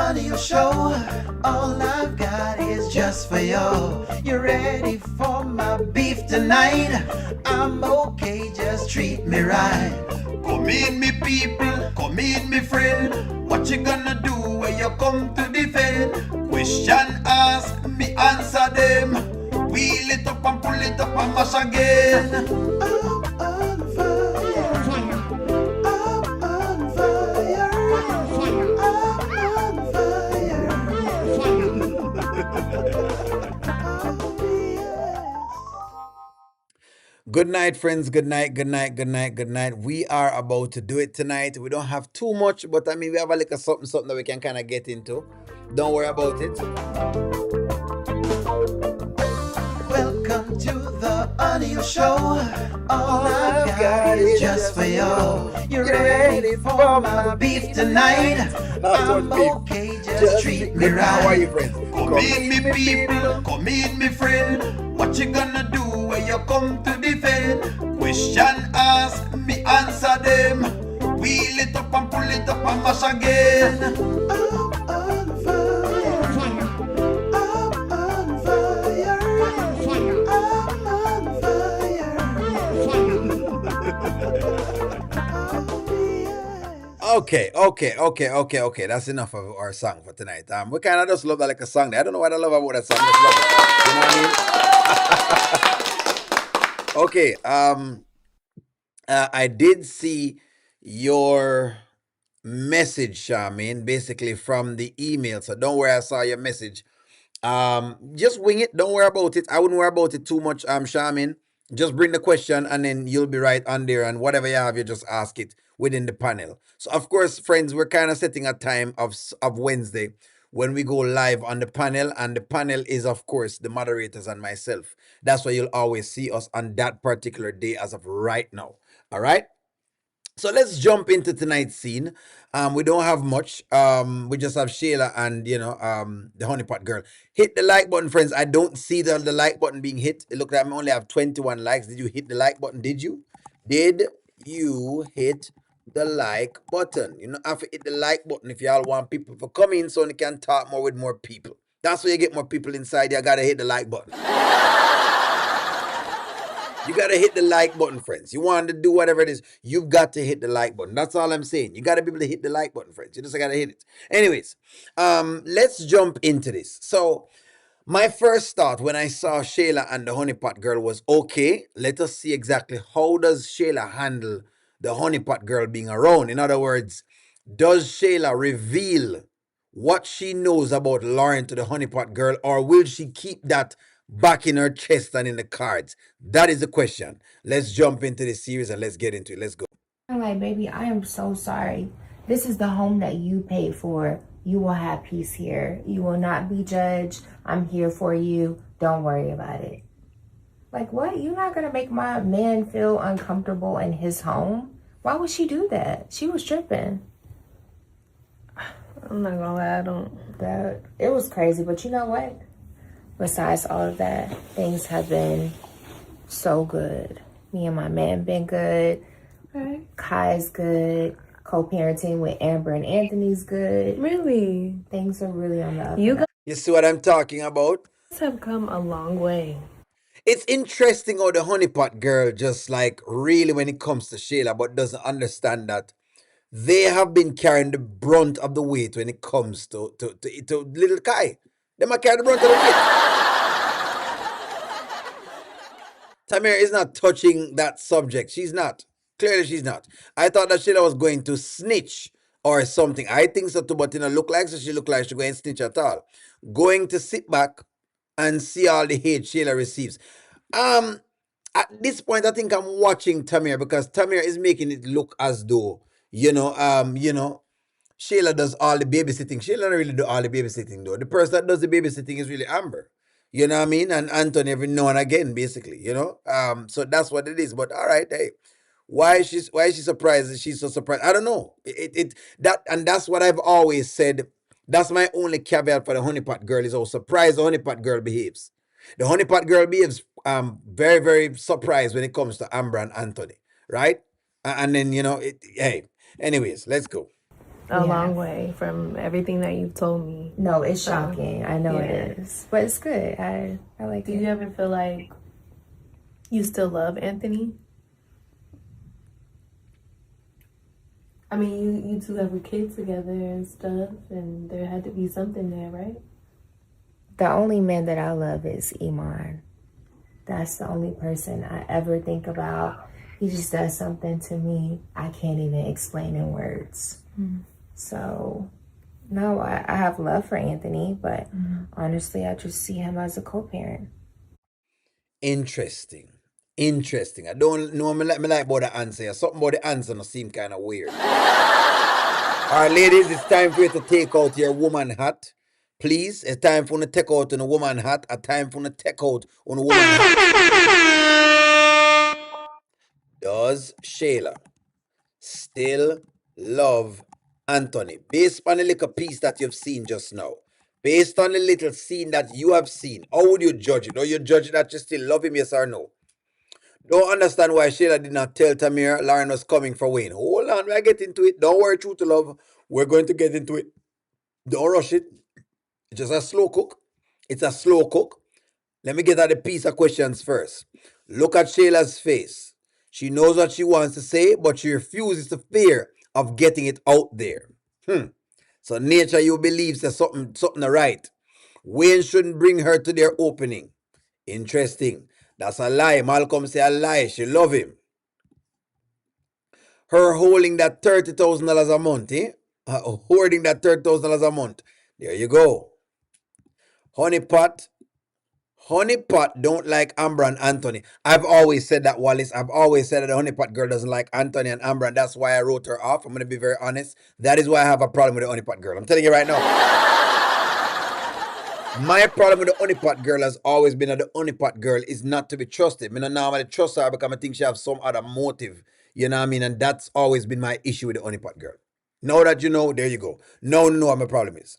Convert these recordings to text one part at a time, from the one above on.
audio show. All I've got is just for you. You ready for my beef tonight? I'm okay, just treat me right. Come in, me people, come in, me friend. What you gonna do when you come to defend? Question ask, me answer them. Wheel it up and pull it up and mash again. I'm on fire. I'm on fire. I'm on fire. Oh, yes. Good night, friends. Good night, good night, good night, good night. We are about to do it tonight. We don't have too much, but I mean, we have a little something that we can kind of get into. Don't worry about it. Welcome to the audio show. All I've got is just for you. You ready for my beef tonight? I'm okay, just treat me right. How are you, friends? Come in, me people, come in, me friend. What you gonna do when you come to defend? Question ask, me answer them. Wheel it up and pull it up and mash again. I'm on fire. I'm on fire. I'm on fire. Oh, yes. Okay. That's enough of our song for tonight. We kind of just love that like a song. I don't know what I love about that song. Just love it. You know what I mean? Okay. I did see your message, Charmaine, basically from the email. So don't worry, I saw your message. Just wing it. Don't worry about it. I wouldn't worry about it too much, Charmaine. Just bring the question and then you'll be right on there. And whatever you have, you just ask it within the panel. So of course, friends, we're kind of setting a time of Wednesday when we go live on the panel, and the panel is of course the moderators and myself. That's why you'll always see us on that particular day as of right now. All right. So let's jump into tonight's scene. We don't have much. We just have Shayla and the honeypot girl. Hit the like button, friends. I don't see the like button being hit. It looked like I only have 21 likes. Did you hit the like button? Did you? Did you hit the like button? You know, have to hit the like button if y'all want people to come in so they can talk more with more people. That's where you get more people inside. You gotta hit the like button. You gotta hit the like button, friends. You want to do whatever it is, you've got to hit the like button. That's all I'm saying. You gotta be able to hit the like button, friends. You just gotta hit it. Anyways, let's jump into this. So, my first thought when I saw Shayla and the honeypot girl was, okay, let us see exactly how does Shayla handle the honeypot girl being around. In other words, does Shayla reveal what she knows about Lauren to the honeypot girl, or will she keep that back in her chest and in the cards? That is the question. Let's jump into this series and let's get into it. Let's go. I'm like, baby, I am so sorry. This is the home that you paid for. You will have peace here. You will not be judged. I'm here for you. Don't worry about it. Like, what? You're not going to make my man feel uncomfortable in his home? Why would she do that? She was tripping. I'm not gonna lie, I don't. It was crazy, but you know what? Besides all of that, things have been so good. Me and my man been good. Okay. Kai's good. Co-parenting with Amber and Anthony's good. Really? Things are really on the up. You You see what I'm talking about? guys have come a long way. It's interesting how the honeypot girl just like really when it comes to Shayla, but doesn't understand that they have been carrying the brunt of the weight when it comes to little Kai. They might carry the brunt of the weight. Tamir is not touching that subject. She's not. Clearly, she's not. I thought that Sheila was going to snitch or something. I think so too, but it don't look like so. She look like she going to snitch at all. Going to sit back and see all the hate Sheila receives. At this point, I think I'm watching Tamir because Tamir is making it look as though Shayla does all the babysitting. Shayla don't really do all the babysitting though. The person that does the babysitting is really Amber. You know what I mean? And Anthony every now and again, basically, you know? So that's what it is. But all right, hey. Why is she surprised? Is she so surprised? I don't know. That's what I've always said. That's my only caveat for the honeypot girl is how surprised the honeypot girl behaves. The honeypot girl behaves very, very surprised when it comes to Amber and Anthony, right? And then, hey. Anyways, let's go. a long way from everything that you've told me. No, it's shocking. I know it is. But it's good. I like it. Do you ever feel like you still love Anthony? I mean, you two have your kids together and stuff, and there had to be something there, right? The only man that I love is Iman. That's the only person I ever think about. He just does something to me I can't even explain in words. So, no, I have love for Anthony, but honestly, I just see him as a co-parent. Interesting. I don't know me like about the answer. Something about the answer no seem kind of weird. All right, ladies, it's time for you to take out your woman hat. Please, it's time for you to take out on a woman hat. A time for you to take out on a woman hat. Does Shayla still love Anthony? Based on the little piece that you've seen just now, based on the little scene that you have seen, how would you judge it? Or you judge that you still love him, yes or no? Don't understand why Shayla did not tell Tamir Lauren was coming for Wayne. Hold on, we'll get into it. Don't worry, true to love. We're going to get into it. Don't rush it. It's just a slow cook. It's a slow cook. Let me get at the piece of questions first. Look at Shayla's face. She knows what she wants to say, but she refuses the fear of getting it out there. So nature, you believes there's something right. Wayne shouldn't bring her to their opening. Interesting. That's a lie. Malcolm say a lie. She love him. Her holding that $30,000 a month, hoarding that $30,000 a month. There you go. Honeypot don't like Amber and Anthony. I've always said that, Wallace. I've always said that the Honeypot girl doesn't like Anthony and Amber, and that's why I wrote her off. I'm going to be very honest. That is why I have a problem with the Honeypot girl. I'm telling you right now. My problem with the honeypot girl has always been that the honeypot girl is not to be trusted. I don't normally trust her because I think she has some other motive. You know what I mean? And that's always been my issue with the honeypot girl. Now that you know, there you go. Now you know what my problem is.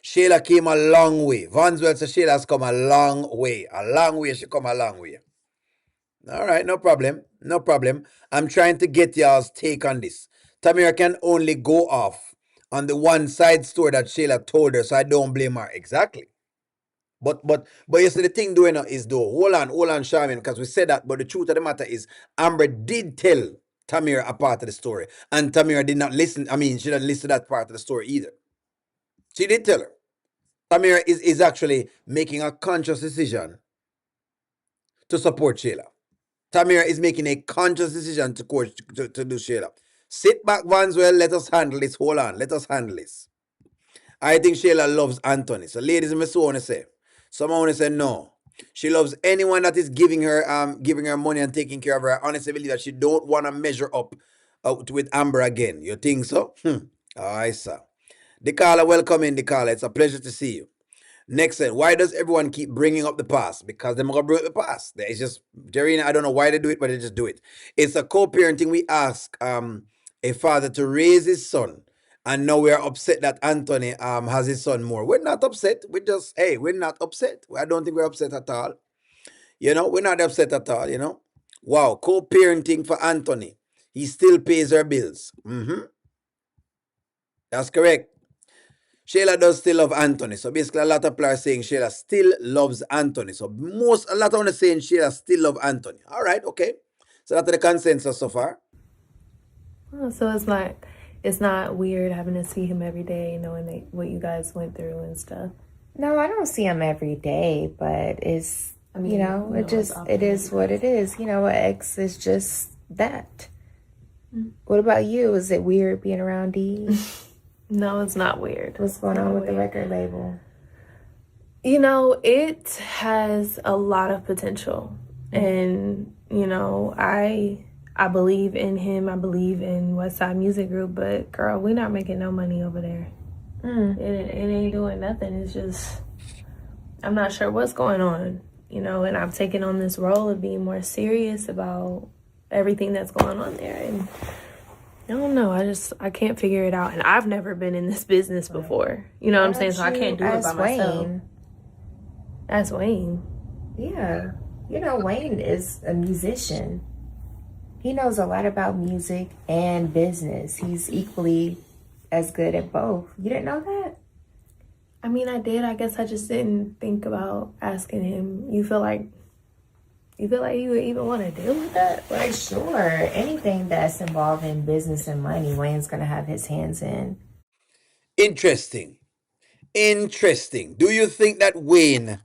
Shayla came a long way. Vanswell says Shayla has come a long way. A long way. She come a long way. All right, no problem. No problem. I'm trying to get y'all's take on this. Tamira can only go off on the one side story that Shayla told her, so I don't blame her. Exactly. But you see the thing doing is though, hold on, Charmin, because we said that, but the truth of the matter is Amber did tell Tamira a part of the story, and Tamira did not listen. I mean, she didn't listen to that part of the story either. She did tell her. Tamira is actually making a conscious decision to support Shayla. Tamira is making a conscious decision to do Shayla. Sit back, Vanswell, let us handle this. Hold on, let us handle this. I think Shayla loves Anthony. So ladies, I so want to say. Someone want to say no. She loves anyone that is giving her money and taking care of her. I honestly believe that she don't want to measure up with Amber again. You think so? All right, sir. Dekala, welcome in, Dekala. It's a pleasure to see you. Next thing, why does everyone keep bringing up the past? Because they're going to bring up the past. It's just, Jerina, I don't know why they do it, but they just do it. It's a co-parenting. We ask a father to raise his son. And now we are upset that Anthony has his son more. We're not upset. We're not upset. I don't think we're upset at all. We're not upset at all, Wow, co-parenting for Anthony. He still pays her bills. That's correct. Shayla does still love Anthony. So basically a lot of people are saying Shayla still loves Anthony. So a lot of them are saying Shayla still loves Anthony. All right, okay. So that's the consensus so far. Oh, so it's not weird having to see him every day, knowing what you guys went through and stuff. No, I don't see him every day, but it is what it is. Ex is just that. What about you? Is it weird being around D? No, it's not weird. What's going on with the record label? It has a lot of potential. And, I believe in him. I believe in Westside Music Group. But, girl, we're not making no money over there. It ain't doing nothing. It's just, I'm not sure what's going on, and I've taken on this role of being more serious about everything that's going on there. And I don't know. I can't figure it out. And I've never been in this business before. You know what I'm saying? So I can't do it by myself. That's Wayne. Yeah. Wayne is a musician. He knows a lot about music and business. He's equally as good at both. You didn't know that? I mean, I did. I guess I just didn't think about asking him. You feel like you would even want to deal with that? Like, sure. Anything that's involving business and money, Wayne's gonna have his hands in. Interesting. Interesting. Do you think that will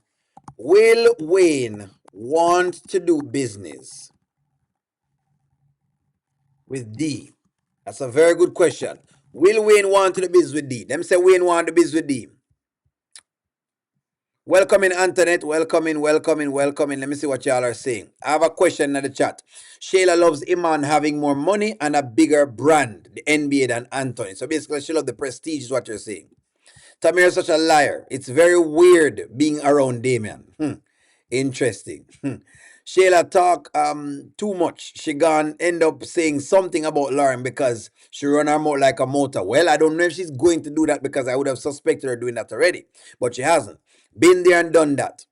Wayne want to do business with D? That's a very good question. Will Wayne want to do business with D? Them say Wayne want to do business with D. Welcome in, Antoinette. Welcome in, welcome in, welcome in. Let me see what y'all are saying. I have a question in the chat. Shayla loves Iman having more money and a bigger brand, the NBA, than Anthony. So basically, she loves the prestige, is what you're saying. Tamir is such a liar. It's very weird being around Damien. Interesting. Shayla talk too much. She gonna end up saying something about Lauren because she run her mouth like a motor. Well, I don't know if she's going to do that because I would have suspected her doing that already, but she hasn't. Been there and done that.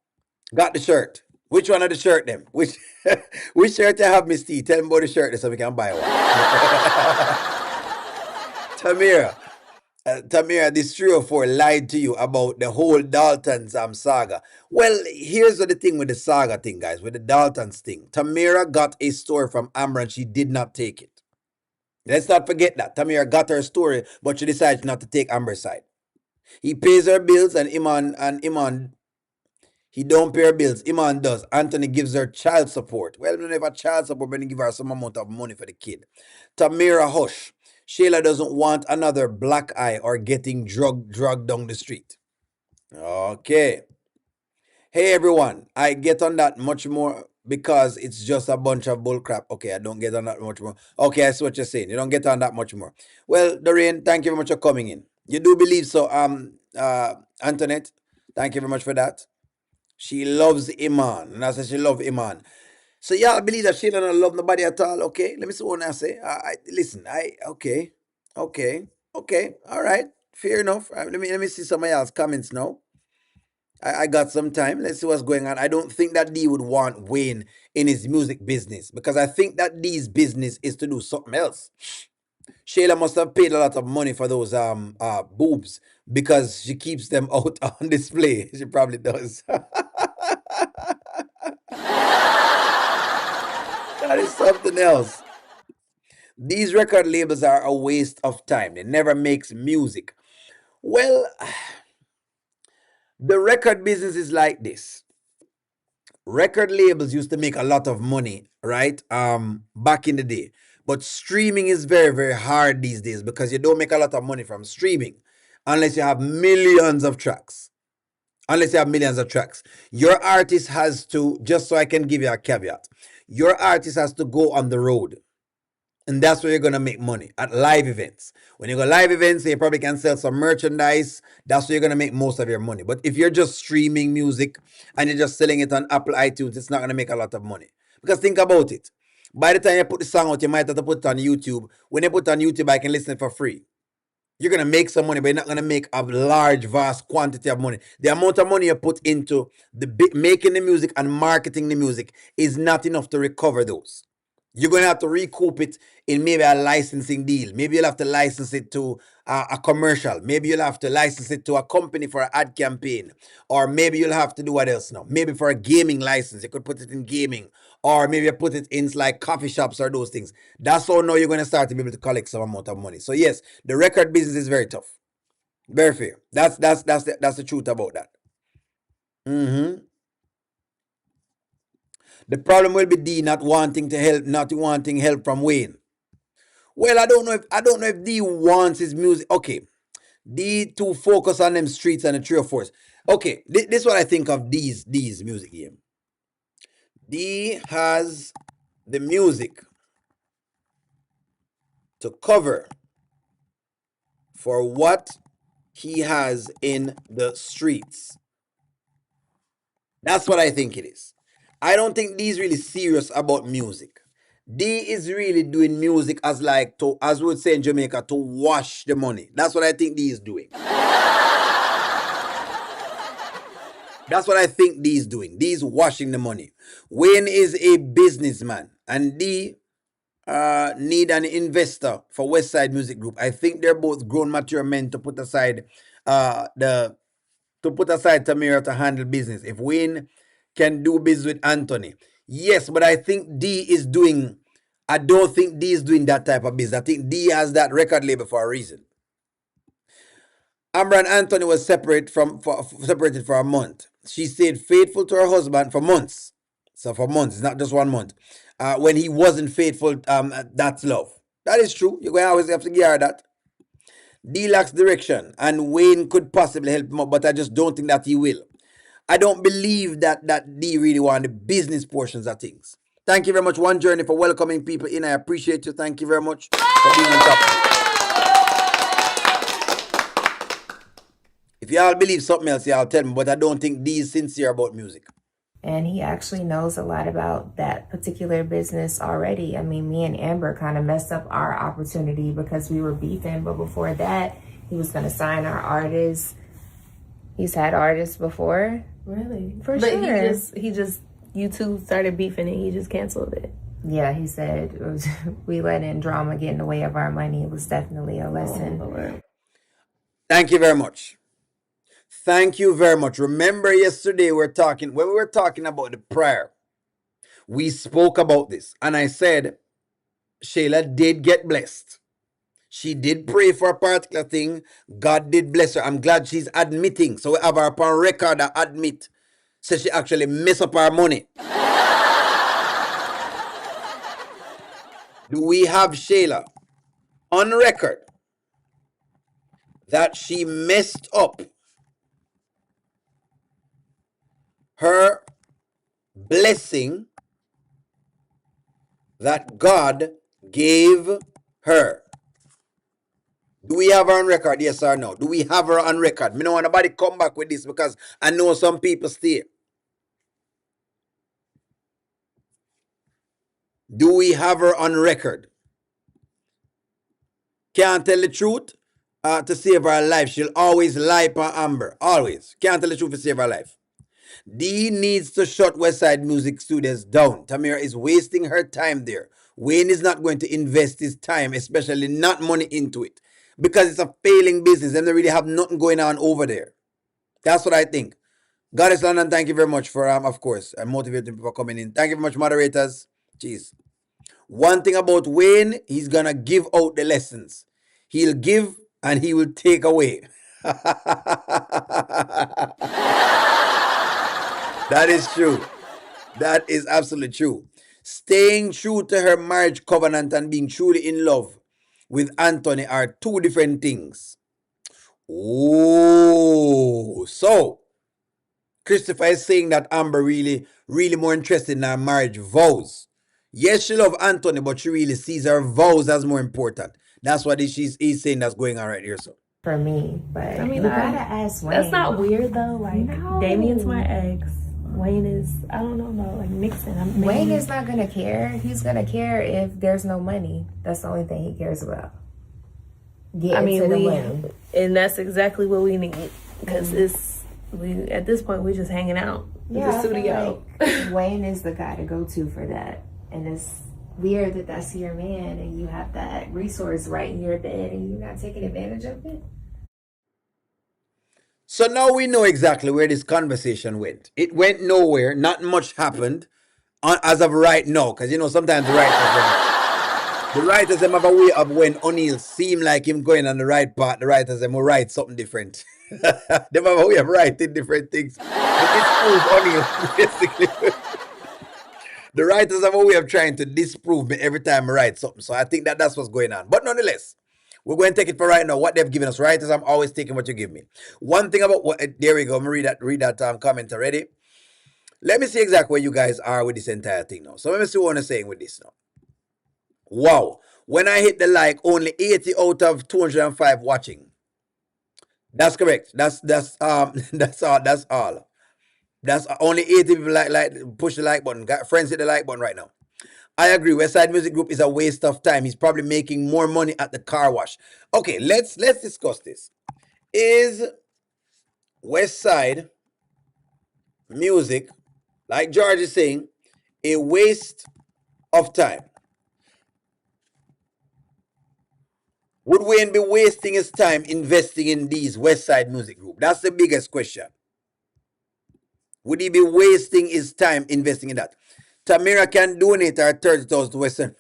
Got the shirt. Which one of the shirt them? Which which shirt you have, Miss T? Tell me about the shirt so we can buy one. Tamira. Tamira, this 3 or 4 lied to you about the whole Dalton's saga. Well, here's the thing with the saga thing, guys, with the Dalton's thing. Tamira got a story from Amber and she did not take it. Let's not forget that. Tamira got her story, but she decided not to take Amber's side. He pays her bills and Iman he don't pay her bills. Iman does. Anthony gives her child support. Well, we don't have a child support, but he give her some amount of money for the kid. Tamira hush. Shayla doesn't want another black eye or getting drugged down the street. Okay. Hey everyone, I get on that much more because it's just a bunch of bullcrap. Okay, I don't get on that much more. Okay, I see what you're saying. You don't get on that much more. Well, Doreen, thank you very much for coming in. You do believe so, Antoinette. Thank you very much for that. She loves Iman, and I said she love Iman. So y'all believe that she don't love nobody at all? Okay, let me see what I say. Listen. Okay, all right, fair enough. Let me see some of y'all's comments now. I got some time. Let's see what's going on. I don't think that D would want Wayne in his music business because I think that D's business is to do something else. Shayla must have paid a lot of money for those boobs because she keeps them out on display. She probably does. That is something else. These record labels are a waste of time. They never makes music. Well, the record business is like this. Record labels used to make a lot of money, right? Back in the day. But streaming is very, very hard these days because you don't make a lot of money from streaming unless you have millions of tracks. Your artist has to, just so I can give you a caveat, your artist has to go on the road. And that's where you're gonna make money at live events. When you go live events, you probably can sell some merchandise. That's where you're gonna make most of your money. But if you're just streaming music and you're just selling it on Apple iTunes, it's not gonna make a lot of money. Because think about it. By the time you put the song out, you might have to put it on YouTube. When you put it on YouTube, I can listen it for free. You're gonna make some money, but you're not gonna make a large, vast quantity of money. The amount of money you put into making the music and marketing the music is not enough to recover those. You're going to have to recoup it in maybe a licensing deal. Maybe you'll have to license it to a commercial. Maybe you'll have to license it to a company for an ad campaign. Or maybe you'll have to do what else now? Maybe for a gaming license. You could put it in gaming. Or maybe you put it in like coffee shops or those things. That's how now you're going to start to be able to collect some amount of money. So yes, the record business is very tough. Very fair. That's the truth about that. Mm-hmm. The problem will be D not wanting help from Wayne. Well, I don't know if D wants his music. Okay, D to focus on them streets and the 3 or 4s. Okay, this is what I think of D's music game. D has the music to cover for what he has in the streets. That's what I think it is. I don't think D is really serious about music. D is really doing music as like to, as we would say in Jamaica, to wash the money. That's what I think D is doing. That's what I think D is doing. D is washing the money. Wayne is a businessman, and D need an investor for Westside Music Group. I think they're both grown, mature men to put aside Tamira to handle business. If Wayne can do business with Anthony, yes, but I think D is doing. I don't think D is doing that type of business. I think D has that record label for a reason. Amber and Anthony was separated for a month. She stayed faithful to her husband for months. So for months, it's not just 1 month. When he wasn't faithful, that's love. That is true. You're going to always have to gear that. D lacks direction, and Wayne could possibly help him out, but I just don't think that he will. I don't believe that D really want the business portions of things. Thank you very much, One Journey, for welcoming people in. I appreciate you. Thank you very much for being on top. If y'all believe something else, y'all tell me, but I don't think D is sincere about music. And he actually knows a lot about that particular business already. I mean, me and Amber kind of messed up our opportunity because we were beefing, but before that, he was going to sign our artists. He's had artists before. Really? For but sure. He just, you two started beefing and he just canceled it. Yeah, he said we let in drama get in the way of our money. It was definitely a lesson. Oh, thank you very much. Thank you very much. Remember yesterday when we were talking about the prayer, we spoke about this. And I said, Shayla did get blessed. She did pray for a particular thing. God did bless her. I'm glad she's admitting. So we have her upon record that admit. So she actually mess up our money. Do we have Shayla on record that she messed up her blessing that God gave her? Do we have her on record? Yes or no? Do we have her on record? Me don't want nobody come back with this because I know some people stay. Do we have her on record? Can't tell the truth to save her life. She'll always lie for Amber. Always. Can't tell the truth to save her life. D needs to shut Westside Music Studios down. Tamira is wasting her time there. Wayne is not going to invest his time, especially not money, into it. Because it's a failing business and they really have nothing going on over there. That's what I think. Goddess London, thank you very much for, of course, motivating people for coming in. Thank you very much, moderators. Jeez. One thing about Wayne, he's going to give out the lessons. He'll give and he will take away. That is true. That is absolutely true. Staying true to her marriage covenant and being truly in love with Anthony are two different things. Oh, so Christopher is saying that Amber really more interested in her marriage vows. Yes, she loves Anthony, but she really sees her vows as more important. That's what he's saying that's going on right here. So for me, but I mean, you gotta ask Wayne. That's not weird though. Like No. Damien's my ex. Wayne is, I don't know about like mixing. Wayne is not gonna care. He's gonna care if there's no money. That's the only thing he cares about. And that's exactly what we need because at this point we're just hanging out in the studio. Like Wayne is the guy to go to for that, and it's weird that that's your man and you have that resource right in your bed and you're not taking advantage of it. So now we know exactly where this conversation went. It went nowhere. Not much happened as of right now. Because, sometimes the writers them have a way of when O'Neill seem like him going on the right path, the writers them will write something different. They have a way of writing different things. Disprove O'Neill, basically. The writers have a way of trying to disprove me every time I write something. So I think that's what's going on. But nonetheless, we're going to take it for right now. What they've given us, writers, I'm always taking what you give me. One thing about there we go. I'm gonna read that comment already. Let me see exactly where you guys are with this entire thing now. So let me see what I'm saying with this now. Wow. When I hit the like, only 80 out of 205 watching. That's correct. That's all. That's only 80 people like push the like button. Got friends hit the like button right now. I agree. Westside Music Group is a waste of time. He's probably making more money at the car wash. Okay, let's discuss this. Is Westside Music, like George is saying, a waste of time? Would Wayne be wasting his time investing in these Westside music group? That's the biggest question. Would he be wasting his time investing in that? Tamira can donate her 30,000 to Western.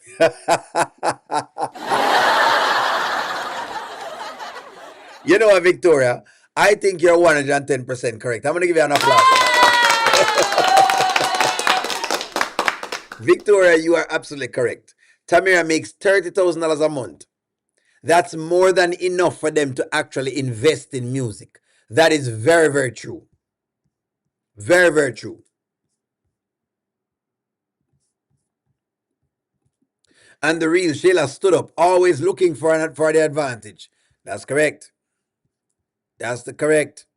You know what, Victoria? I think you're 110% correct. I'm going to give you an applause for that. Victoria, you are absolutely correct. Tamira makes $30,000 a month. That's more than enough for them to actually invest in music. That is very, very true. Very, very true. And the real Shayla stood up, always looking for the advantage. That's correct. That's the correct.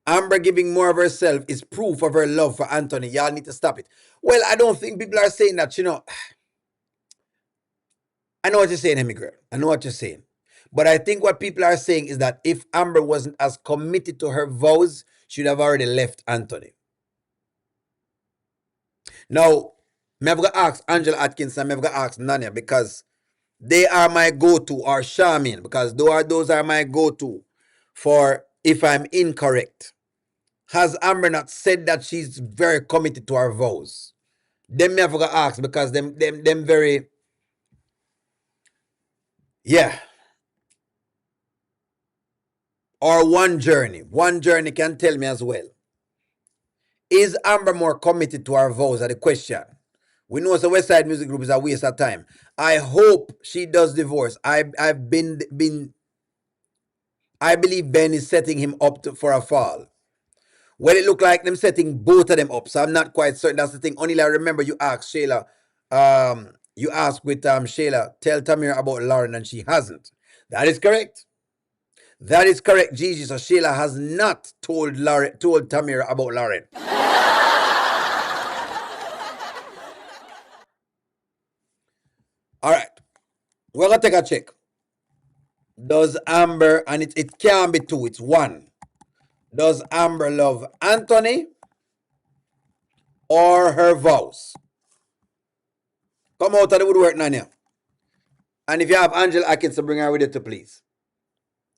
Amber giving more of herself is proof of her love for Anthony. Y'all need to stop it. Well, I don't think people are saying that, you know. I know what you're saying, Hemigirl. I know what you're saying. But I think what people are saying is that if Amber wasn't as committed to her vows, she'd have already left Anthony. Now, I'm going to ask Angela Atkins and I'm going to ask Nanya because they are my go-to, or Charmin, because those are my go-to for if I'm incorrect. Has Amber not said that she's very committed to her vows? Them me have to ask because them very, yeah. Or one journey can tell me as well. Is Amber more committed to her vows? Are the question. We know the Westside Music Group is a waste of time. I hope she does divorce. I believe Ben is setting him up for a fall. Well, it looked like them setting both of them up, so I'm not quite certain. That's the thing. Only I remember you asked Shayla, you asked with Shayla, tell Tamir about Lauren, and she hasn't. That is correct. That is correct, Gigi. So Shayla has not told Tamir about Lauren. All right. We're gonna take a check. Does Amber, and it can't be two, it's one. Does Amber love Anthony or her vows? Come out of the woodwork, Nanya. And if you have Angela Atkins to bring her with you, please.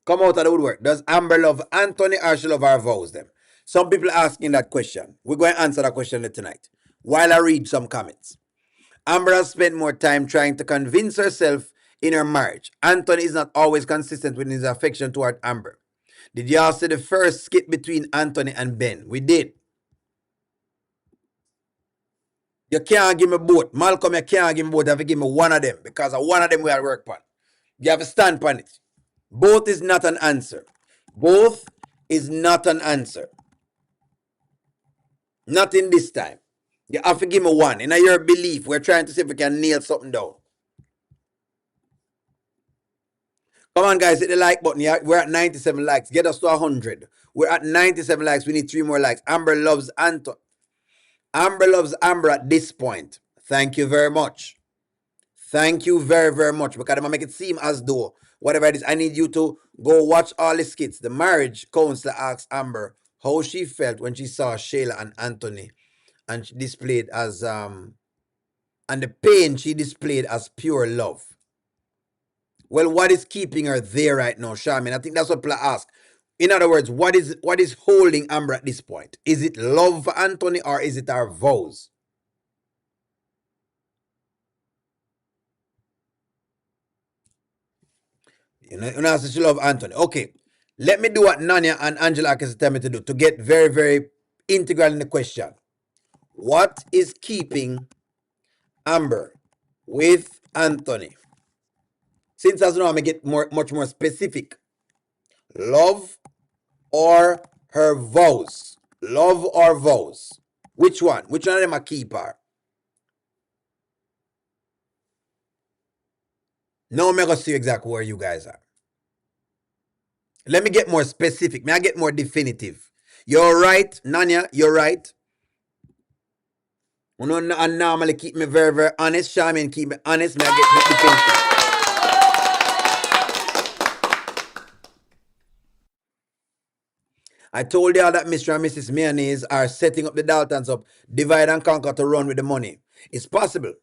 Come out of the woodwork. Does Amber love Anthony or she love her vows them? Some people asking that question. We're going to answer that question tonight while I read some comments. Amber has spent more time trying to convince herself in her marriage. Anthony is not always consistent with his affection toward Amber. Did y'all see the first skit between Anthony and Ben? We did. You can't give me both. Malcolm, you can't give me both. You have to give me one of them because one of them we are work on. You have to stand on it. Both is not an answer. Both is not an answer. Not in this time. You have to give me one. In your belief, we're trying to see if we can nail something down. Come on, guys, hit the like button. We're at 97 likes. Get us to 100. We're at 97 likes. We need 3 more likes. Amber loves Anton. Amber loves Amber at this point. Thank you very much. Thank you very, very much. Because I'm going to make it seem as though, whatever it is, I need you to go watch all the skits. The marriage counselor asked Amber how she felt when she saw Shayla and Anthony. And she displayed as, and the pain she displayed as pure love. Well, what is keeping her there right now, Charmin? I think that's what people ask. In other words, what is holding Amber at this point? Is it love for Anthony or is it our vows? You know, she love Anthony. Okay. Let me do what Nanya and Angela can tell me to do to get very, very integral in the question. What is keeping Amber with Anthony? Since as now I'm going to get much more specific. Love or her vows? Love or vows? Which one? Which one of them a keeper? Now I'm going to see exactly where you guys are. Let me get more specific. May I get more definitive? You're right, Nanya. You're right. You know, and normally keep me very, very honest. Charmin keep me honest. May I get definitive? I told y'all that Mr. and Mrs. Mayonnaise are setting up the Daltons up, divide and conquer to run with the money. It's possible.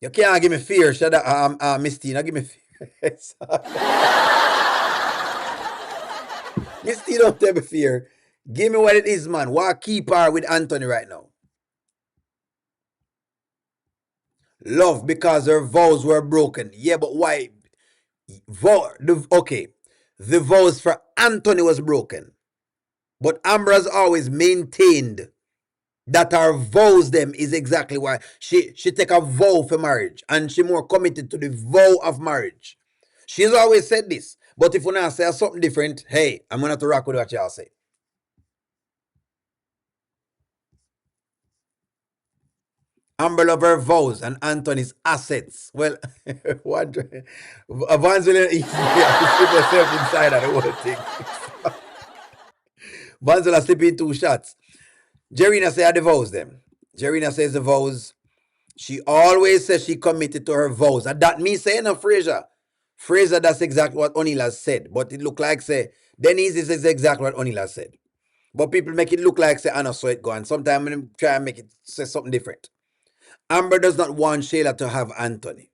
You can't give me fear, shut up, Miss Tina, give me fear. Miss Tina, don't tell me fear. Give me what it is, man. What keep her with Anthony right now? Love because her vows were broken. Yeah, but why? Okay, the vows for Anthony was broken, but Amber has always maintained that her vows them is exactly why she take a vow for marriage and she more committed to the vow of marriage. She's always said this, but if we now say something different, hey, I'm gonna have to rock with what y'all say. Amber love her vows and Anthony's assets. Well, what? Vans will easy to slip herself inside of the whole thing. Vans will slip in two shots. Jerina say I divorce them. Jerina says the vows. She always says she committed to her vows. And that me saying no Fraser. Fraser, that's exactly what Onila said. But it look like say Denise is exactly what Onila said. But people make it look like say Anna saw it go. And sometimes when try and make it say something different. Amber does not want Shayla to have Anthony.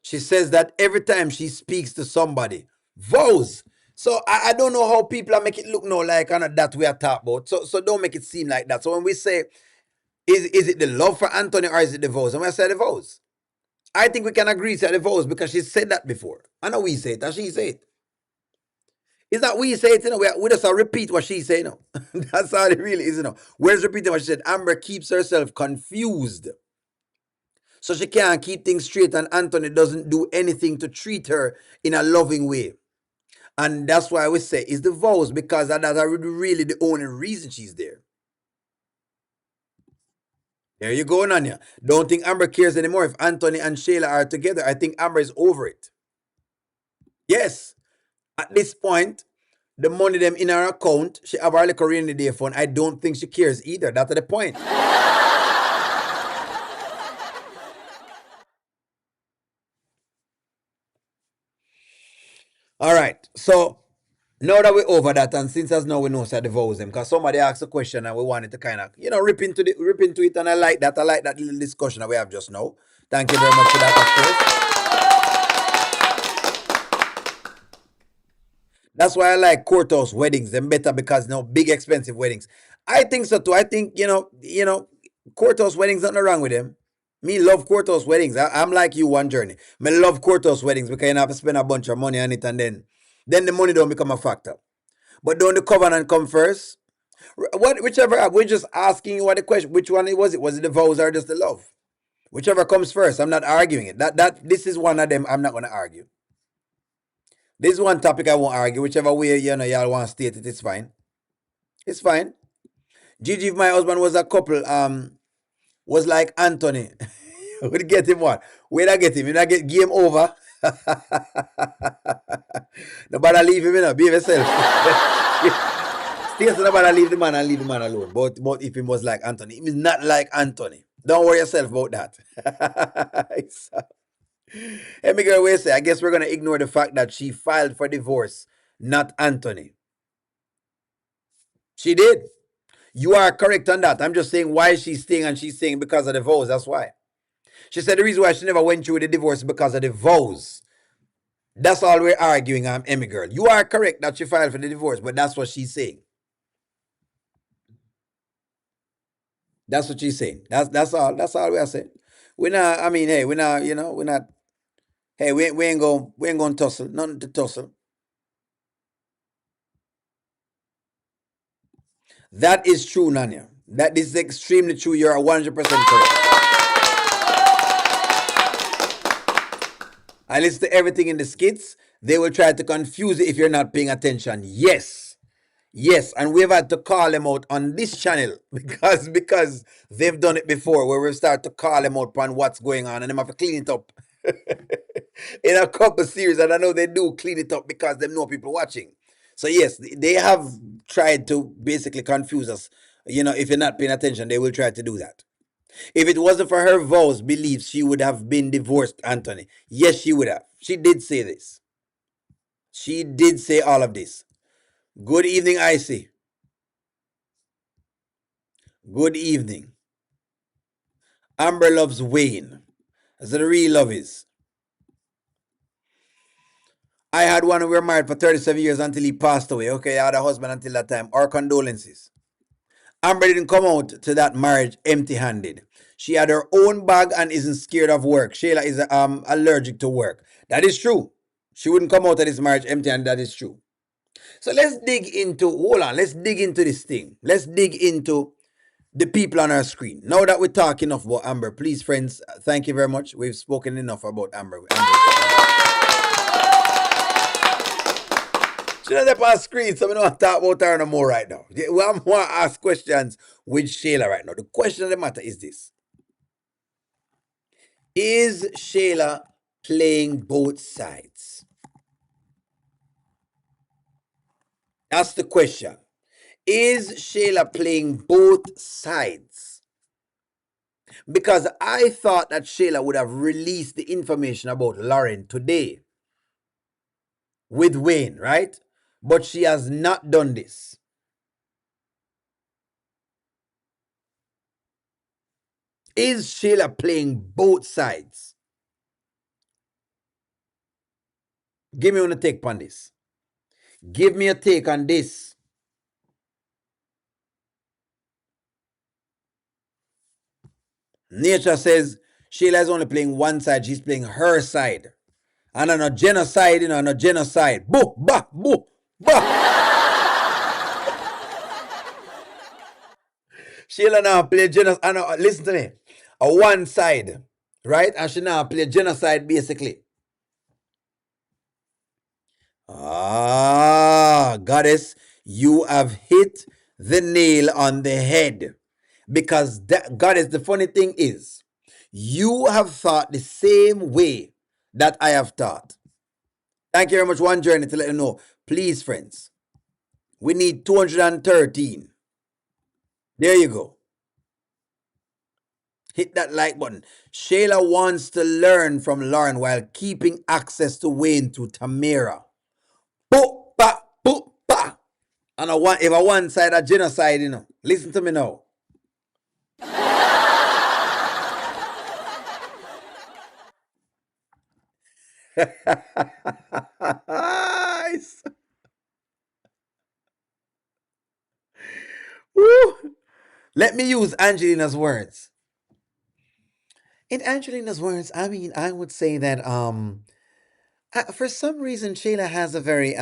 She says that every time she speaks to somebody, vows. So I don't know how people are make it look no like that we are talking about. So don't make it seem like that. So when we say is it the love for Anthony or is it the vows? And when I say the vows, I think we can agree to the vows because she said that before. I know we say it and she say it. It's not we say it, we just repeat what she say, That's all it really is, We're just repeating what she said. Amber keeps herself confused. So she can't keep things straight, and Anthony doesn't do anything to treat her in a loving way. And that's why we say it's the vows, because that's really the only reason she's there. There you go, Nanya. Don't think Amber cares anymore if Anthony and Shayla are together. I think Amber is over it. Yes. At this point, the money them in her account, she have her little rainy day fund. I don't think she cares either. That's the point. All right. So now that we're over that, and since as now we know the vows them, because somebody asked a question and we wanted to kind of, rip into it, and I like that. I like that little discussion that we have just now. Thank you very much for that, of course. That's why I like courthouse weddings. Them better because big expensive weddings. I think so too. I think courthouse weddings, nothing wrong with them. Me love courthouse weddings. I'm like you one journey. Me love courthouse weddings because you have to spend a bunch of money on it, and then the money don't become a factor. But don't the covenant come first? Whichever, we're just asking you what the question. Which one it was? Was it the vows or just the love? Whichever comes first. I'm not arguing it. This is one of them. I'm not gonna argue. This is one topic I won't argue. Whichever way y'all want to state it, it's fine. It's fine. Gigi, if my husband was a couple, was like Anthony. Would get him what? Where'd I get him? Did I get game over? Nobody leave him, behave yourself. Still, nobody leave the man and leave the man alone. But if he was like Anthony, he is not like Anthony. Don't worry yourself about that. Hey, me girl, wait a say. I guess we're gonna ignore the fact that she filed for divorce, not Anthony. She did. You are correct on that. I'm just saying why she's staying, and she's staying because of the vows. That's why. She said the reason why she never went through the divorce because of the vows. That's all we're arguing, Emmy girl. You are correct that she filed for the divorce, but that's what she's saying. That's what she's saying. That's all. That's all we are saying. We're not. I mean, hey, we're not. We're not. Hey, we ain't going to tussle. Nothing to tussle. That is true, Nanya. That is extremely true. You're 100% correct. I listen to everything in the skits. They will try to confuse you if you're not paying attention. Yes. Yes, and we've had to call them out on this channel because they've done it before, where we start to call them out on what's going on, and them have to clean it up. In a couple series, and I know they do clean it up because they know people watching. So yes, they have tried to basically confuse us. If you're not paying attention, they will try to do that. If it wasn't for her vows, beliefs, she would have been divorced, Anthony. Yes, she would have. She did say this. She did say all of this. Good evening, Icy. Good evening. Amber loves Wayne. That's what the real love is. I had one who were married for 37 years until he passed away. Okay, I had a husband until that time. Our condolences. Amber didn't come out to that marriage empty-handed. She had her own bag and isn't scared of work. Shayla is allergic to work. That is true. She wouldn't come out of this marriage empty-handed. That is true. So let's dig into, hold on, let's dig into this thing. Let's dig into the people on our screen. Now that we're talking enough about Amber, please, friends, thank you very much. We've spoken enough about Amber. She's not up on screen, so we don't talk about her no more right now. We want to ask questions with Shayla right now. The question of the matter is this. Is Shayla playing both sides? That's the question. Is Shayla playing both sides? Because I thought that Shayla would have released the information about Lauren today with Wayne, right? But she has not done this. Is Shayla playing both sides? Give me a take on this. Give me a take on this. Nature says Shayla is only playing one side. She's playing her side. And on a genocide, on a genocide. Boo, bah, boo, bah. Shayla now play genocide. Listen to me. A one side, right? And she now play genocide basically. Goddess, you have hit the nail on the head. Because that, Goddess, the funny thing is, you have thought the same way that I have thought. Thank you very much, One Journey, to let you know. Please, friends, we need 213. There you go. Hit that like button. Shayla wants to learn from Lauren while keeping access to Wayne through Tamara. Boop, ba, boop, ba. And if I one side a genocide, listen to me now. Woo. Let me use Angelina's words. In Angelina's words, I mean, I would say that for some reason Shayla has a very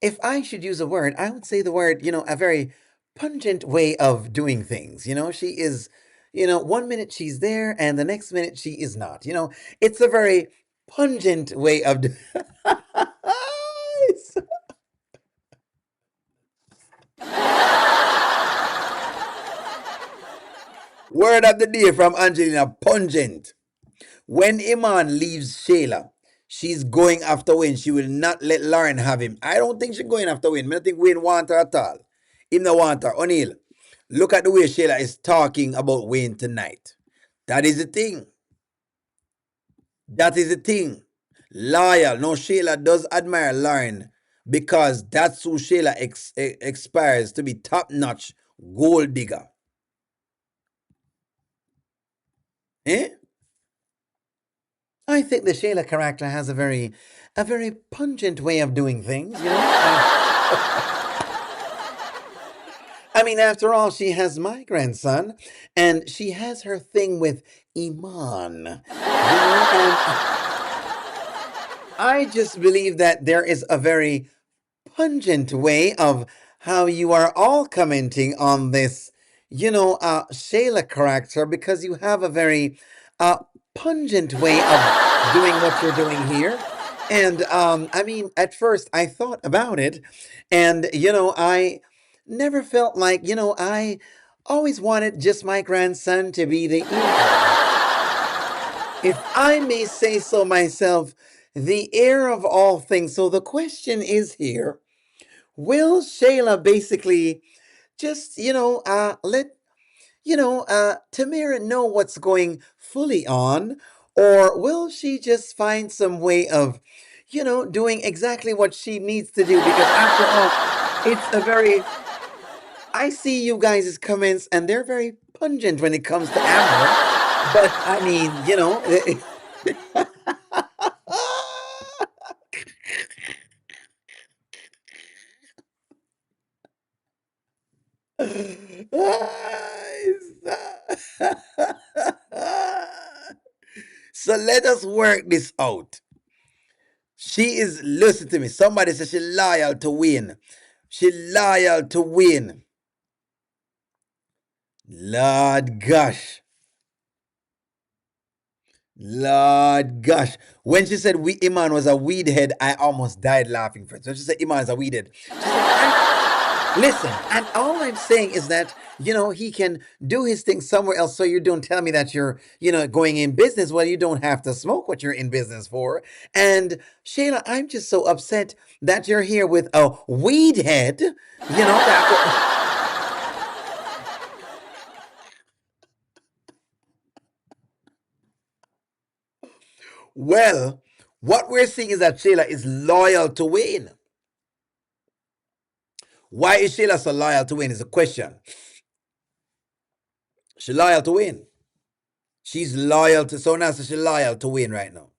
if I should use a word, I would say the word, a very pungent way of doing things. She is, 1 minute she's there and the next minute she is not. It's a very pungent way of Word of the day from Angelina, pungent. When Iman leaves Shayla, she's going after Wayne. She will not let Lauren have him. I don't think she's going after Wayne. I don't think Wayne wants her at all. Him no want her. O'Neil, look at the way Shayla is talking about Wayne tonight. That is the thing. That is the thing. Loyal. No, Shayla does admire Lauren because that's who Shayla aspires to be, top-notch gold digger. Eh? I think the Shayla character has a very pungent way of doing things, I mean, after all, she has my grandson, and she has her thing with Iman. And I just believe that there is a very pungent way of how you are all commenting on this, Shayla character, because you have a very pungent way of doing what you're doing here. And I mean, at first I thought about it, and I never felt like, I always wanted just my grandson to be the if I may say so myself, the heir of all things. So the question is here, will Shayla basically just, let, Tamara know what's going fully on, or will she just find some way of, doing exactly what she needs to do? Because after all, it's a very, I see you guys' comments, and they're very pungent when it comes to Amber. But I mean, so let us work this out. She is, listen to me. Somebody says she loyal to win. She loyal to win. Lord gosh. Lord gosh. When she said Iman was a weed head, I almost died laughing, friends. When she said Iman is a weed head. She said, listen, and all I'm saying is that, he can do his thing somewhere else. So you don't tell me that you're, going in business. Well, you don't have to smoke what you're in business for. And Shayla, I'm just so upset that you're here with a weed head. Well, what we're seeing is that Shayla is loyal to Wayne. Why is Shayla so loyal to Wayne is a question. She's loyal to Wayne. She's loyal to, so now so she's loyal to Wayne right now.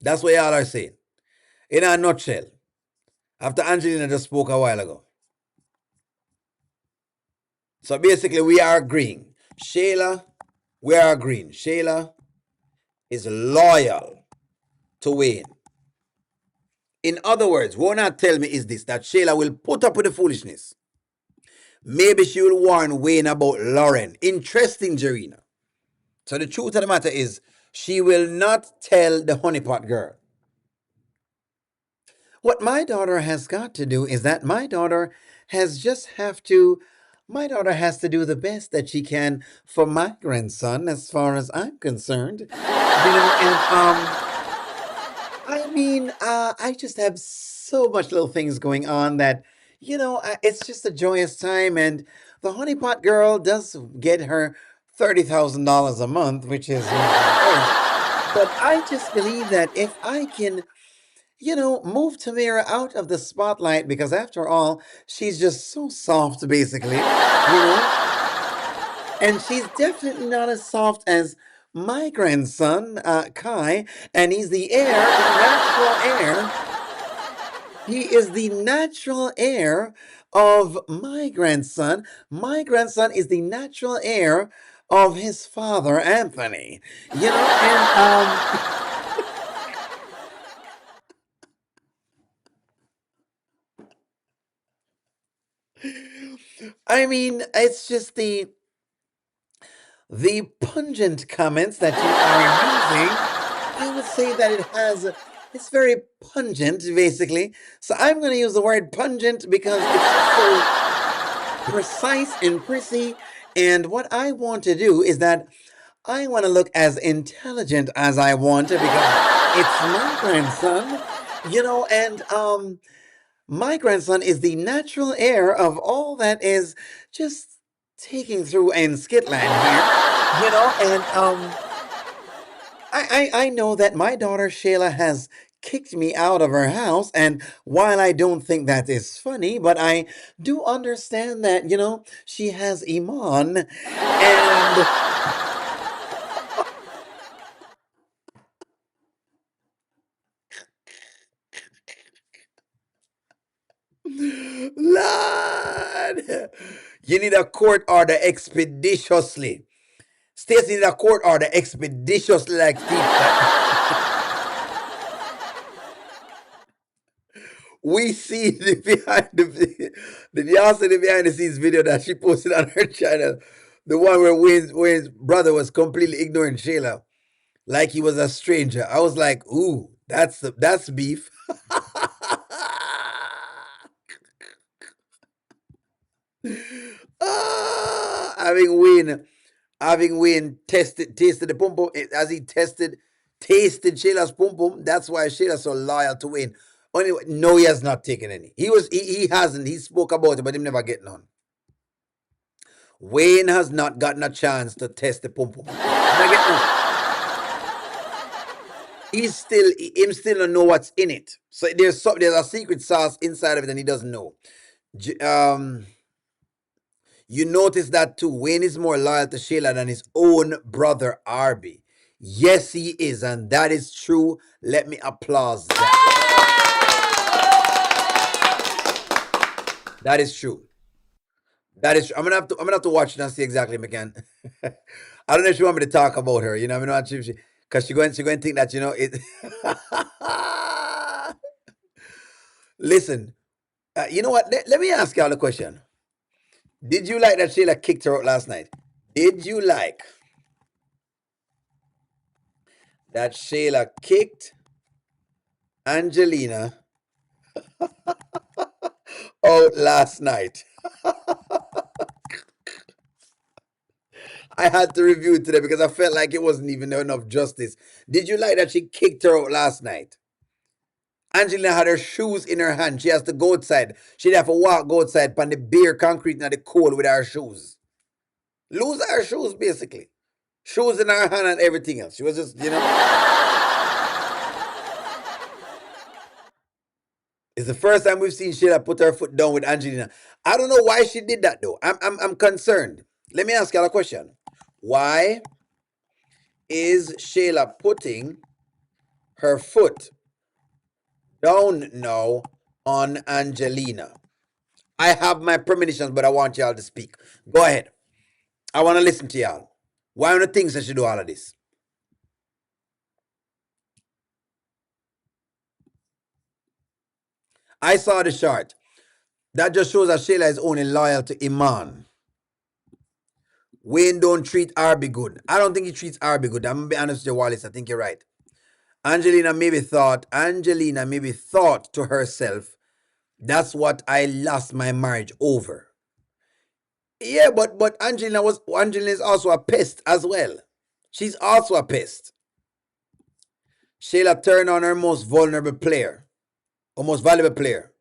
That's what y'all are saying. In a nutshell, after Angelina just spoke a while ago. So basically, we are agreeing. Shayla, we are agreeing. Shayla is loyal to Wayne. In other words, what not tell me is this, that Shayla will put up with the foolishness. Maybe she will warn Wayne about Lauren. Interesting, Jarena. So the truth of the matter is, she will not tell the honeypot girl. What my daughter has got to do is that my daughter has to do the best that she can for my grandson, as far as I'm concerned. I mean, I just have so much little things going on that, it's just a joyous time. And the honeypot girl does get her $30,000 a month, which is, but I just believe that if I can, move Tamara out of the spotlight, because after all, she's just so soft, basically, and she's definitely not as soft as my grandson, Kai, and he's the natural heir. He is the natural heir of my grandson. My grandson is the natural heir of his father, Anthony. I mean, it's just the pungent comments that you are using. I would say that it's very pungent, basically. So I'm going to use the word pungent because it's so precise and prissy. And what I want to do is that I want to look as intelligent as I want to, because it's my grandson, and my grandson is the natural heir of all that is just taking through in Skitland here, and I know that my daughter Shayla has kicked me out of her house, and while I don't think that is funny, but I do understand that, she has Iman, and Lord, you need a court order expeditiously. States need a court order expeditiously, like Steve. We see the did y'all see the behind the scenes video that she posted on her channel? The one where Wayne's brother was completely ignoring Shayla, like he was a stranger. I was like, ooh, that's beef. Having Wayne tasted the pum pum, as he tasted Shayla's pum pum. That's why Shayla's so loyal to Wayne. Only no, he has not taken any. He hasn't. He spoke about it, but him never get none. Wayne has not gotten a chance to test the pum pum. Him still don't know what's in it. So there's a secret sauce inside of it, and he doesn't know. You notice that too. Wayne is more loyal to Shayla than his own brother Arby. Yes, he is, and that is true. Let me applaud that. That is true. That is true. I'm gonna have to watch it and see exactly, McCann. I don't know if she want me to talk about her. You know, I mean, not she because she going to think that it. Listen, you know what? Let me ask y'all a question. Did you like that Shayla kicked her out last night? Did you like that Shayla kicked Angelina out last night? I had to review it today because I felt like it wasn't even enough justice. Did you like that she kicked her out last night? Angelina had her shoes in her hand. She has to go outside. She'd have to walk go outside on the bare concrete and the cold with her shoes. Lose her shoes, basically. Shoes in her hand and everything else. She was just. It's the first time we've seen Sheila put her foot down with Angelina. I don't know why she did that though. I'm concerned. Let me ask you a question. Why is Sheila putting her foot down now on Angelina? I have my premonitions, but I want y'all to speak. Go ahead. I want to listen to y'all. Why are the things that she do all of this? I saw the chart. That just shows that Sheila is only loyal to Iman. Wayne don't treat Arby good. I don't think he treats Arby good. I'm gonna be honest with you, Wallace. I think you're right. Angelina maybe thought to herself, that's what I lost my marriage over. Yeah, but Angelina is also a pest as well. She's also a pest. Shayla turned on her most vulnerable player, or most valuable player.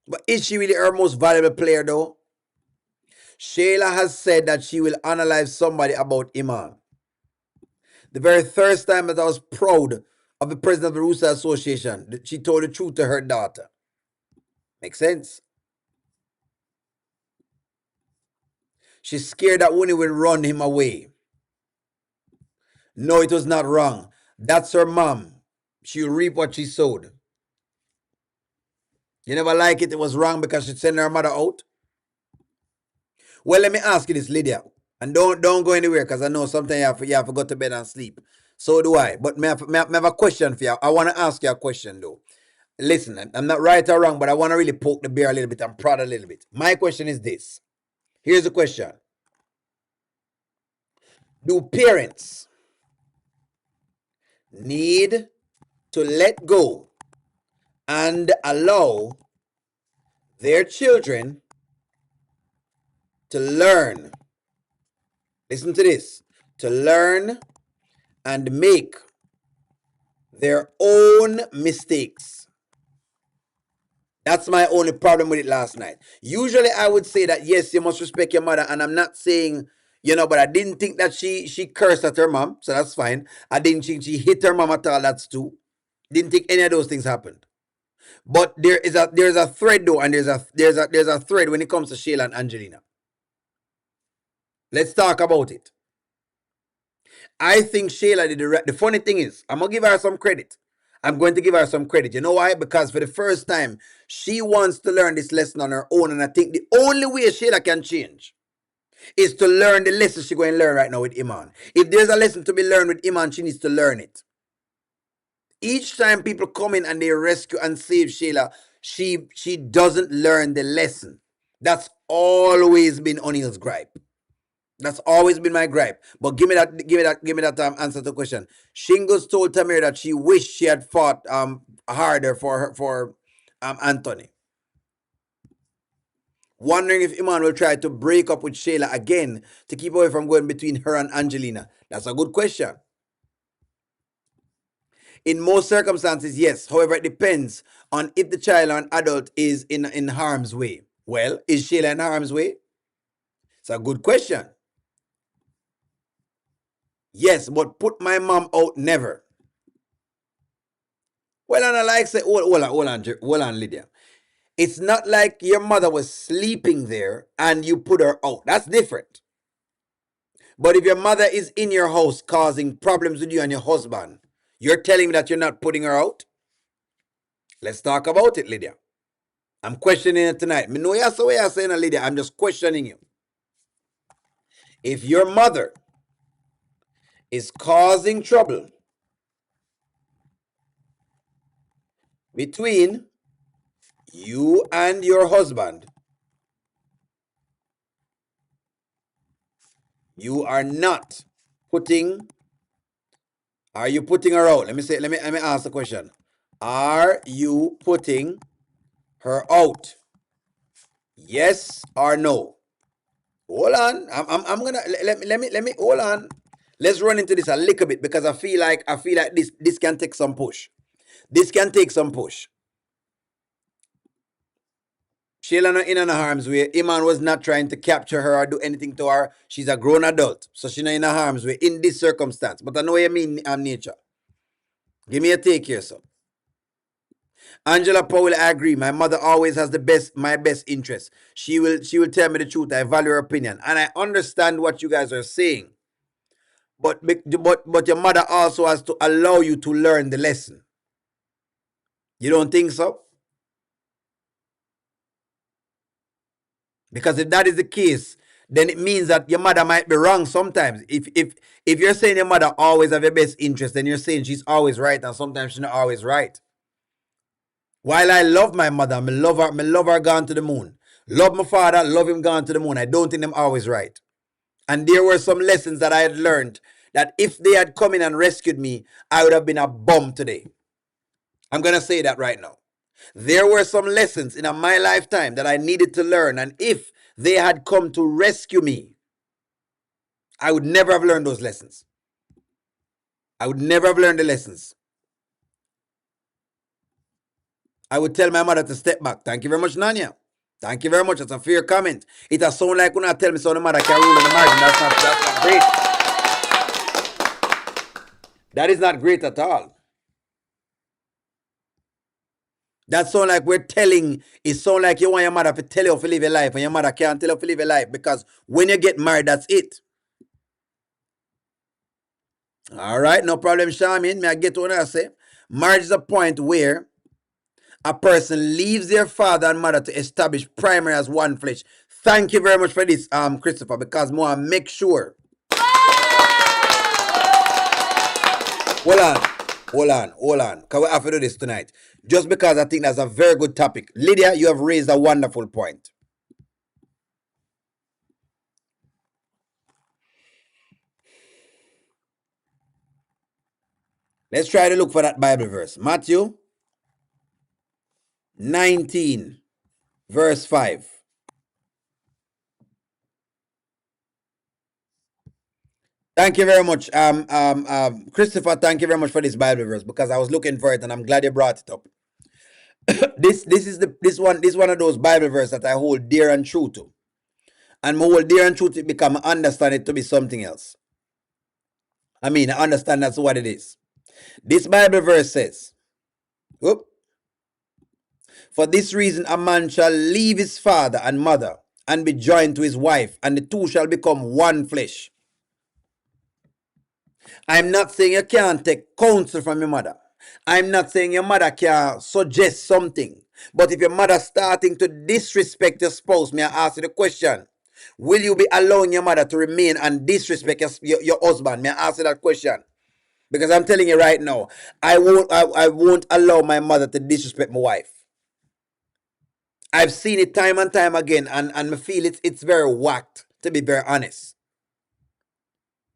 But is she really her most valuable player though? Shayla has said that she will analyze somebody about Iman. The very first time that I was proud of the president of the Rooster Association, she told the truth to her daughter. Makes sense? She's scared that Winnie will run him away. No, it was not wrong. That's her mom. She'll reap what she sowed. You never like it, it was wrong because she sent her mother out? Well, let me ask you this, Lydia. And don't go anywhere because I know sometimes you have to go to bed and sleep. So do I. But I have a question for you. I want to ask you a question though. Listen, I'm not right or wrong, but I want to really poke the bear a little bit and prod a little bit. My question is this. Here's the question. Do parents need to let go and allow their children to learn? Listen to this. To learn and make their own mistakes. That's my only problem with it last night. Usually I would say that, yes, you must respect your mother. And I'm not saying, but I didn't think that she cursed at her mom. So that's fine. I didn't think she hit her mom at all. That's too. Didn't think any of those things happened. But there's a thread though. And there's a thread when it comes to Shayla and Angelina. Let's talk about it. I think Shayla did the funny thing is, I'm going to give her some credit. I'm going to give her some credit. You know why? Because for the first time, she wants to learn this lesson on her own. And I think the only way Shayla can change is to learn the lesson she's going to learn right now with Iman. If there's a lesson to be learned with Iman, she needs to learn it. Each time people come in and they rescue and save Shayla, she doesn't learn the lesson. That's always been O'Neill's gripe. That's always been my gripe. But give me that answer to the question. Shingles told Tamir that she wished she had fought harder for Anthony. Wondering if Iman will try to break up with Shayla again to keep away from going between her and Angelina. That's a good question. In most circumstances, yes. However, it depends on if the child or an adult is in harm's way. Well, is Shayla in harm's way? It's a good question. Yes, but put my mom out, never. Well, and I like say, hold on, Lydia. It's not like your mother was sleeping there and you put her out. That's different. But if your mother is in your house causing problems with you and your husband, you're telling me that you're not putting her out? Let's talk about it, Lydia. I'm questioning it tonight. Me know you're way you're saying, Lydia. I'm just questioning you. If your mother is causing trouble between you and your husband, you are not putting. Are you putting her out? Let me ask the question. Are you putting her out? Yes or no? Hold on. I'm gonna let me hold on. Let's run into this a little bit because I feel like this can take some push. This can take some push. Shayla not in her harm's way. Iman was not trying to capture her or do anything to her. She's a grown adult, so she's not in her harm's way in this circumstance. But I know what you mean, nature. Give me a take here, son. Angela Powell, I agree. My mother always has my best interest. She will tell me the truth. I value her opinion, and I understand what you guys are saying. But your mother also has to allow you to learn the lesson. You don't think so? Because if that is the case, then it means that your mother might be wrong sometimes. If you're saying your mother always have your best interest, then you're saying she's always right, and sometimes she's not always right. While I love my mother, I love her gone to the moon. Love my father, love him gone to the moon. I don't think them always right. And there were some lessons that I had learned that if they had come in and rescued me, I would have been a bum today. I'm going to say that right now. There were some lessons in my lifetime that I needed to learn. And if they had come to rescue me, I would never have learned those lessons. I would never have learned the lessons. I would tell my mother to step back. Thank you very much, Nanya. Thank you very much. That's a fair comment. It has sound like when I tell me so the mother can rule in the margin. That's not great. That is not great at all. That sound like we're telling, it sound like you want your mother to tell you to live your life and your mother can't tell you to live your life because when you get married, that's it. All right, no problem, Shamin. May I get what I say? Marriage is a point where a person leaves their father and mother to establish primary as one flesh. Thank you very much for this, Christopher, because more make sure. Hold on. Because we have to do this tonight. Just because I think that's a very good topic. Lydia, you have raised a wonderful point. Let's try to look for that Bible verse. Matthew 19, verse 5. Thank you very much, Christopher. Thank you very much for this Bible verse because I was looking for it and I'm glad you brought it up. This one of those Bible verses that I hold dear and true to, and my hold dear and true to become understand it to be something else. I mean, I understand that's what it is. This Bible verse says, whoop, for this reason a man shall leave his father and mother and be joined to his wife, and the two shall become one flesh. I'm not saying you can't take counsel from your mother. I'm not saying your mother can suggest something. But if your mother starting to disrespect your spouse, may I ask you the question? Will you be allowing your mother to remain and disrespect your husband? May I ask you that question? Because I'm telling you right now, I won't allow my mother to disrespect my wife. I've seen it time and time again, and I feel it's very whacked, to be very honest.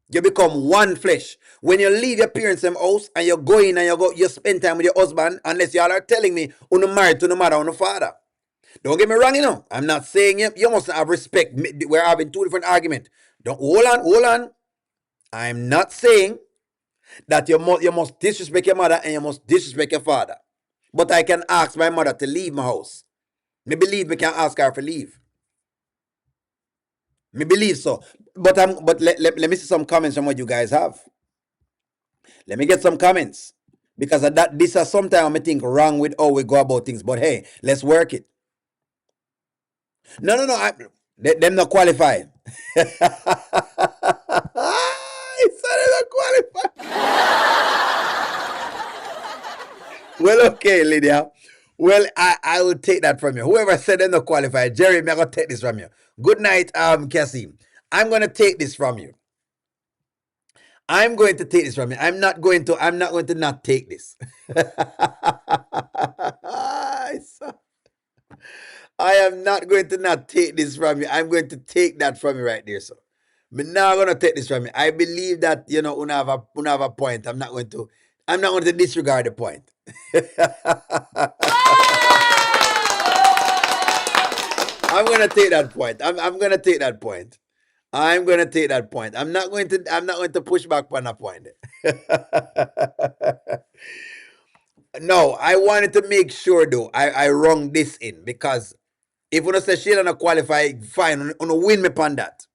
You become one flesh. When you leave your parents' house and you go in and you spend time with your husband, unless y'all are telling me you're married to no mother or no father. Don't get me wrong, I'm not saying you must have respect. We're having two different arguments. Don't hold on. I'm not saying that you must disrespect your mother and you must disrespect your father. But I can ask my mother to leave my house. Me believe me can ask her to leave. Me believe so. But let me see some comments from what you guys have. Let me get some comments. Because of that, this is sometimes I think wrong with how we go about things. But hey, let's work it. No, no, no. Them not qualify. He said they not qualify. Well, okay, Lydia. Well, I will take that from you. Whoever said they're not qualified, Jerry, I'm gonna take this from you. Good night, Cassie. I'm gonna take this from you. I'm going to take this from you. I'm not going to not take this. I am not going to not take this from you. I'm going to take that from you right there, so. But now I'm gonna take this from you. I believe that una have a point. I'm not going to disregard the point. I'm gonna take that point. I'm gonna take that point. I'm gonna take that point. I'm not going to push back on that point. No, I wanted to make sure though. I rung this in because if you say Shayla not qualify, fine, you win me on that.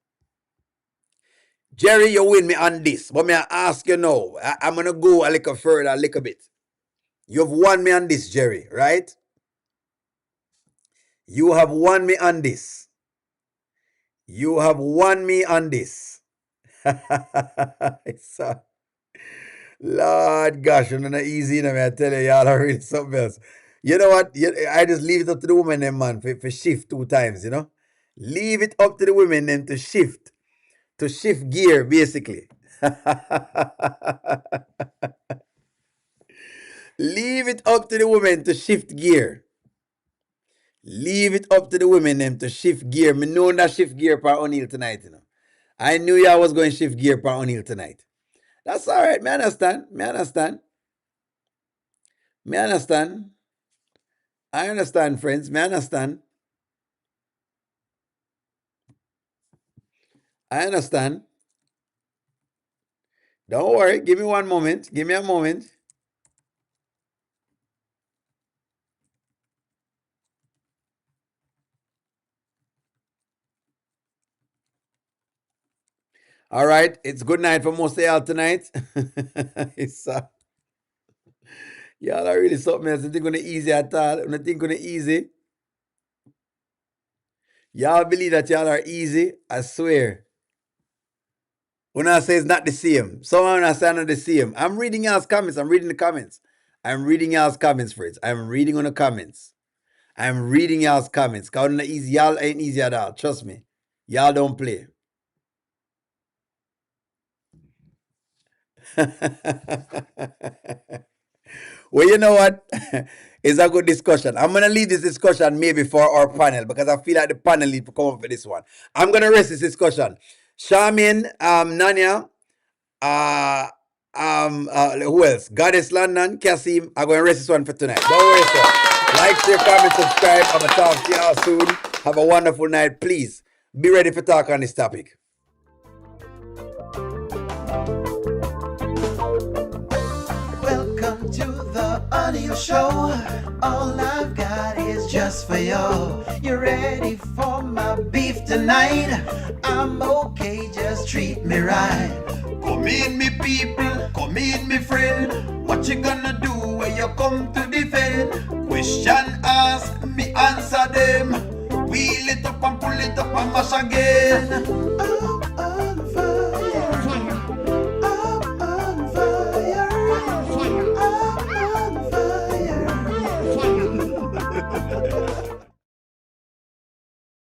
Jerry, you win me on this. But me I ask you now. I'm gonna go a little further, a little bit. You've won me on this, Jerry, right? You have won me on this. You have won me on this. Lord gosh, it's not easy, you know, I tell you, y'all are really something else. You know what? I just leave it up to the women, them, man, for shift 2 times, you know? Leave it up to the women, them, to shift gear, basically. Leave it up to the women to shift gear. Leave it up to the women, them, to shift gear. Me know that shift gear for O'Neill tonight, you know. I knew y'all was going to shift gear for O'Neill tonight. That's all right. Me understand. Me understand. Me understand. I understand, friends. Me understand. I understand. Don't worry. Give me one moment. Give me a moment. All right. It's good night for most of y'all tonight. It's y'all are really something else. I think gonna easy at all. I think gonna easy. Y'all believe that y'all are easy. I swear. When I say it's not the same, someone I say not the same. I'm reading y'all's comments. I'm reading the comments. I'm reading y'all's comments, friends. I'm reading on the comments. I'm reading y'all's comments. Cause easy. Y'all ain't easy at all. Trust me. Y'all don't play. Well, you know what? It's a good discussion. I'm going to leave this discussion maybe for our panel because I feel like the panel need to come up for this one. I'm going to rest this discussion. Charmaine, Nanya, who else? Goddess London, Kasim. I'm going to rest this one for tonight. Don't worry, sir. Like, share, comment, subscribe. I'm going to talk to y'all soon. Have a wonderful night. Please be ready for talk on this topic. Welcome to the audio show. All I've got is just for you. You ready for my beef tonight? I'm okay, just treat me right. Come in, me people, come in, me friend. What you gonna do when you come to defend? Question ask, me answer them. Wheel it up and pull it up and mash again.